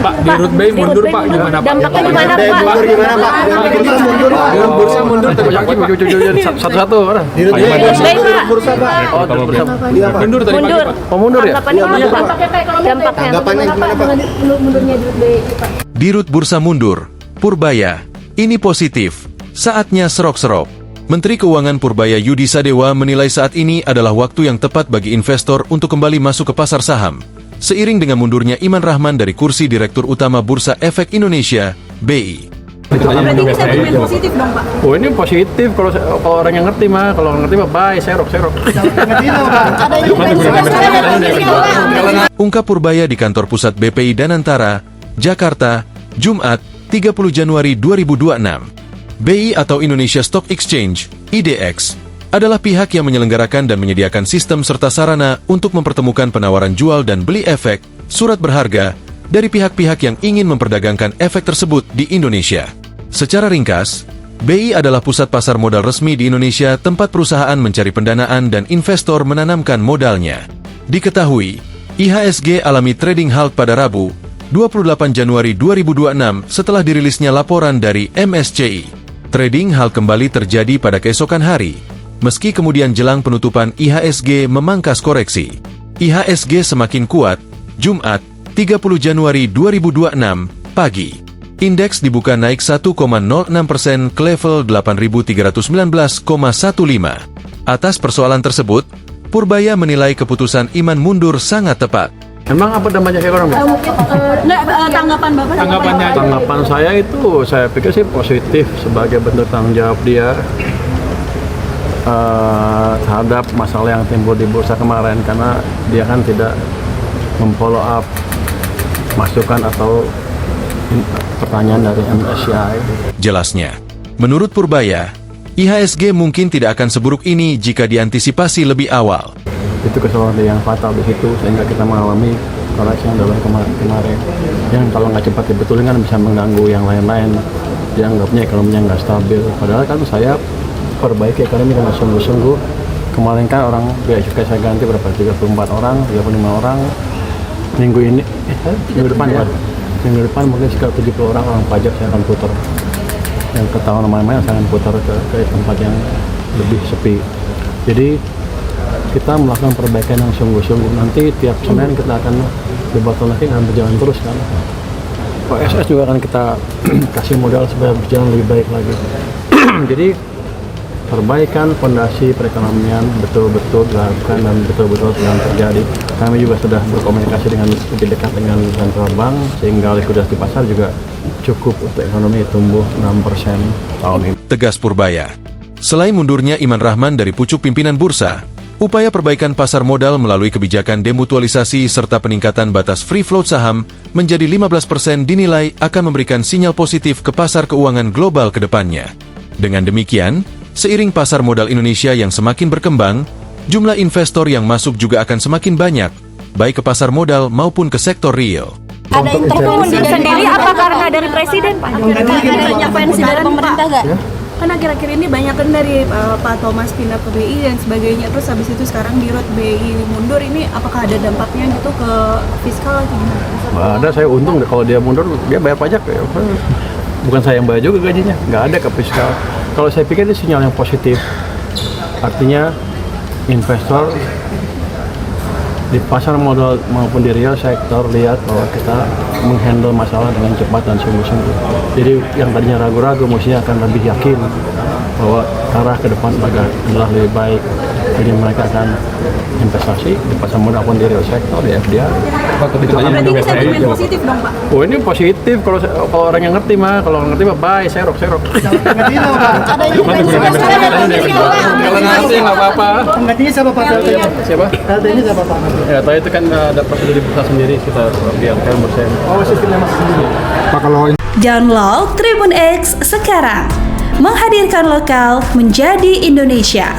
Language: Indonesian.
Pak, di Root Bay mundur Pak, gimana Pak? Dampaknya gimana Pak? Mundur gimana Pak? Bursa mundur satu-satu. Di Root Bay Pak. bursa Pak. Oh, bursa mundur tadi pagi Mundur. Pak. Oh, mundur ya? Tanggapannya gimana Pak? Dampaknya. Tanggapannya gimana Pak? Mundurnya di Root Bay Pak. Di Rut Bursa mundur, Purbaya, ini positif. Saatnya serok-serok. Menteri Keuangan Purbaya Yudi Sadewa menilai saat ini adalah waktu yang tepat bagi investor untuk kembali masuk ke pasar saham. Seiring dengan mundurnya Iman Rahman dari kursi Direktur Utama Bursa Efek Indonesia, BI. Berarti ini sentimen positif dong Pak? Oh, ini positif kalau orang yang ngerti mah, kalau ngerti mah bye, serok. Ungkap Purbaya di kantor pusat BPI Danantara, Jakarta, Jumat, 30 Januari 2026. BI atau Indonesia Stock Exchange, IDX, adalah pihak yang menyelenggarakan dan menyediakan sistem serta sarana untuk mempertemukan penawaran jual dan beli efek, surat berharga, dari pihak-pihak yang ingin memperdagangkan efek tersebut di Indonesia. Secara ringkas, BI adalah pusat pasar modal resmi di Indonesia tempat perusahaan mencari pendanaan dan investor menanamkan modalnya. Diketahui, IHSG alami trading halt pada Rabu, 28 Januari 2026 setelah dirilisnya laporan dari MSCI. Trading halt kembali terjadi pada keesokan hari, meski kemudian jelang penutupan IHSG memangkas koreksi. IHSG semakin kuat, Jumat, 30 Januari 2026, pagi. Indeks dibuka naik 1,06% ke level 8.319,15. Atas persoalan tersebut, Purbaya menilai keputusan Iman mundur sangat tepat. Emang apa dampaknya ekonomi? Tanggapan Bapak? Tanggapannya aja. Tanggapan saya itu, saya pikir sih positif sebagai bentuk tanggung jawab dia terhadap masalah yang timbul di bursa kemarin, karena dia kan tidak memfollow up masukan atau pertanyaan dari MSCI. Jelasnya, menurut Purbaya, IHSG mungkin tidak akan seburuk ini jika diantisipasi lebih awal. Itu kesalahan yang fatal di situ, sehingga kita mengalami koreksi yang dalam kemarin. Yang kalau nggak cepat dibetulin kan bisa mengganggu yang lain-lain. Dianggapnya ekonominya nggak stabil. Padahal kan saya perbaiki ekonomi dengan sungguh-sungguh. Kemarin kan orang biaya cukai saya ganti berapa? 34 orang, 35 orang. Minggu depan mungkin sekitar 70 orang pajak saya akan putar. Yang ketahuan namanya saya akan putar ke tempat yang lebih sepi. Jadi kita melakukan perbaikan yang sungguh-sungguh. Nanti tiap Senin kita akan debat lagi, akan berjalan terus kan. OSS juga akan kita kasih modal supaya berjalan lebih baik lagi. Jadi perbaikan fondasi perekonomian betul-betul dilakukan dan betul-betul sedang terjadi. Kami juga sudah berkomunikasi dengan lebih dekat dengan Central Bank, sehingga likuiditas di pasar juga cukup untuk ekonomi tumbuh 6% tahun ini. Tegas Purbaya. Selain mundurnya Iman Rahman dari pucuk pimpinan bursa, upaya perbaikan pasar modal melalui kebijakan demutualisasi serta peningkatan batas free float saham menjadi 15% dinilai akan memberikan sinyal positif ke pasar keuangan global ke depannya. Dengan demikian, seiring pasar modal Indonesia yang semakin berkembang, jumlah investor yang masuk juga akan semakin banyak, baik ke pasar modal maupun ke sektor real. Ada intervensi sendiri apa karena dari Presiden Pak? Ada intervensi dari pemerintah nggak? Kan akhir-akhir ini banyak kan dari Pak Thomas pindah ke BI dan sebagainya, terus habis itu sekarang di Root BI mundur, ini apakah ada dampaknya gitu ke fiskal atau gimana? Nggak ada, saya untung deh kalau dia mundur, dia bayar pajak ya. Bukan saya yang bayar juga gajinya, nggak ada ke fiskal. Kalau saya pikir ini sinyal yang positif, artinya investor di pasar modal maupun di real sektor lihat bahwa kita menghandle masalah dengan cepat dan sungguh-sungguh. Jadi yang tadinya ragu-ragu mestinya akan lebih yakin bahwa arah ke depan adalah lebih baik. Jadi mereka akan investasi di pasar modal maupun di real sektor, di FDI. Berarti ini sentimen positif dong Pak? Oh, ini positif kalau orang yang ngerti mah, kalau ngerti mah bye, serok. Ada intervensi Kalau ngerti nggak apa-apa. Penggantinya siapa Pak? Siapa? Ini siapa Pak? Ya, tadi itu kan ada prosedur di bursa sendiri, kita biarkan bersama. Oh, sistemnya masih sendiri. Pak, kalau Download Tribun X sekarang. Menghadirkan lokal menjadi Indonesia.